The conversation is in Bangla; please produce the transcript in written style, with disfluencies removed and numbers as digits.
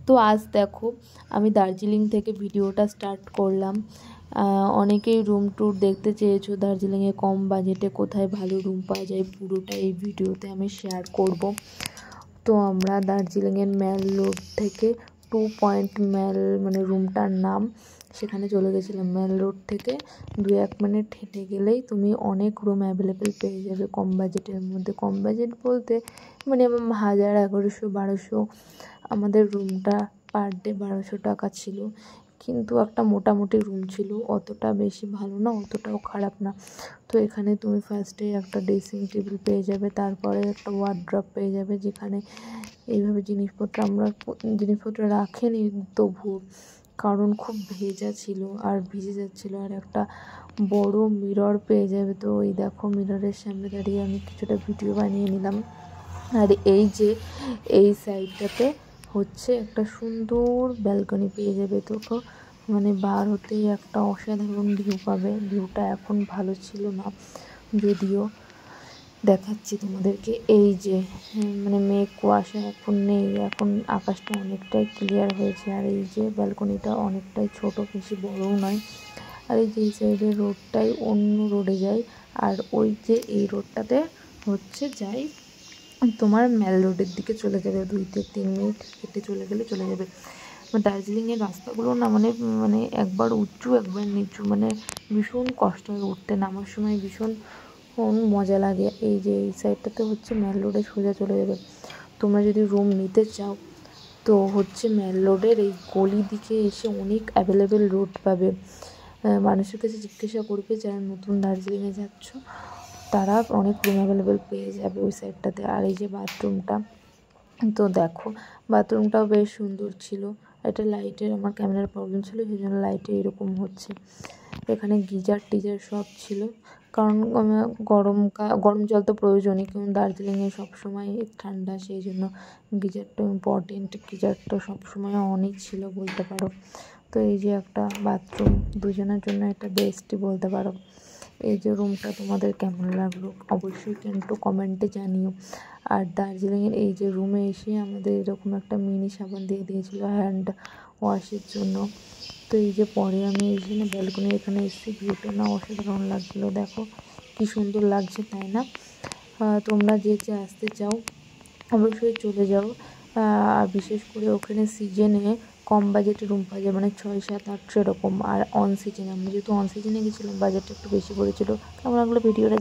তো আজ দেখো আমি দার্জিলিং থেকে ভিডিওটা স্টার্ট করলাম। অনেকেই রুম ট্যুর দেখতে চেয়েছো, দার্জিলিংয়ে কম বাজেটে কোথায় ভালো রুম পাওয়া যায়, পুরোটা এই ভিডিওতে আমি শেয়ার করব। তো আমরা দার্জিলিংয়ের ম্যাল রোড থেকে 2 পয়েন্ট ম্যাল মানে রুমটার নাম, সেখানে চলে গেছিলাম। ম্যাল রোড থেকে 2-1 মিনিট হেঁটে গেলেই তুমি অনেক রুম অ্যাভেলেবেল পেয়ে যাবে কম বাজেটের মধ্যে। কম বাজেট বলতে মিনিমাম 1000, 1100, 1200। আমাদের রুমটা পার ডে 1200 টাকা ছিল, কিন্তু একটা মোটামুটি রুম ছিল, অতটা বেশি ভালো না, অতটাও খারাপ না। তো এখানে তুমি ফার্স্টে একটা ড্রেসিং টেবিল পেয়ে যাবে, তারপরে একটা ওয়ার্ড্রপ পেয়ে যাবে, যেখানে এইভাবে জিনিসপত্র রাখেনি তবুও, কারণ খুব ভেজা ছিল আর ভিজে যাচ্ছিলো। আর একটা বড় মিরর পেয়ে যাবে। তো এই দেখো, মিররের সামনে দাঁড়িয়ে আমি কিছুটা ভিডিও বানিয়ে নিলাম। আর এই যে এই সাইডটাতে হচ্ছে একটা সুন্দর ব্যালকনি পেয়ে যাবে। তো মানে বার হতেই একটা অসাধারণ ভিউ পাবে। ভিউটা এখন ভালো ছিল না, যদিও দেখাচ্ছি তোমাদেরকে। এই যে মানে মেঘ কুয়াশা এখন নেই, এখন আকাশটা অনেকটাই ক্লিয়ার হয়েছে। আর এই যে ব্যালকনিটা অনেকটাই ছোট, বেশি বড়ও নয়। আর এই যে এই সাইডের রোডটাই অন্য রোডে যায়, আর ওই যে এই রোডটাতে হচ্ছে যাই তোমার ম্যাল রোডের দিকে চলে যাবে। 2-3 মিনিট হেঁটে চলে গেলে চলে যাবে। দার্জিলিংয়ের রাস্তাগুলো না মানে মানে একবার উঁচু একবার নিচু, মানে ভীষণ কষ্ট হয় উঠতে, নামার সময় ভীষণ মজা লাগে। এই যে এই সাইডটাতে হচ্ছে ম্যাল রোডে সোজা চলে যাবে। তোমরা যদি রুম নিতে চাও তো হচ্ছে ম্যাল রোডের এই গলি দিকে এসে অনেক অ্যাভেলেবেল রোড পাবে। মানুষের কাছে জিজ্ঞাসা করবে যারা নতুন দার্জিলিংয়ে যাচ্ছ, তারা অনেক রুম অ্যাভেলেবেল পেয়ে যাবে ওই সাইডটাতে। আর এই যে বাথরুমটা, তো দেখো বাথরুমটাও বেশ সুন্দর ছিল। এটা লাইটের, আমার ক্যামেরার প্রবলেম ছিল, সেই জন্য লাইটে এরকম হচ্ছে। এখানে গিজার টিজার সব ছিল, কারণ গরম জল তো প্রয়োজনই, কারণ দার্জিলিংয়ে সবসময় ঠান্ডা, সেই জন্য গিজারটা ইম্পর্টেন্ট। গিজারটা সবসময় অনেক ছিল বলতে পারো। তো এই যে একটা বাথরুম, দুজনের জন্য এটা বেস্টই বলতে পারো। এই যে রুমটা তোমাদের কেমন লাগলো অবশ্যই কিন্তু কমেন্টে জানিও। আর দার্জিলিংয়ের এই যে রুমে এসে আমাদের এরকম একটা মিনি সাবান দিয়ে দিয়েছিলো হ্যান্ড ওয়াশের জন্য। তো এই যে পরে আমি এসে না ব্যালকনির এখানে এসেছি, ভিউটা না অসাধারণ লাগছিলো। দেখো কি সুন্দর লাগছে, তাই না? তোমরা যে আসতে চাও অবশ্যই চলে যাও। আর বিশেষ করে ওখানে সিজনে কম বাজেটে রুম পাওয়া যায়, মানে 600-700-800 এরকম। আর অন সিজনে, আমরা যেহেতু অন সিজনে গেছিলাম, বাজেটটা একটু বেশি পড়েছিল। কেমন লাগলো ভিডিওটা?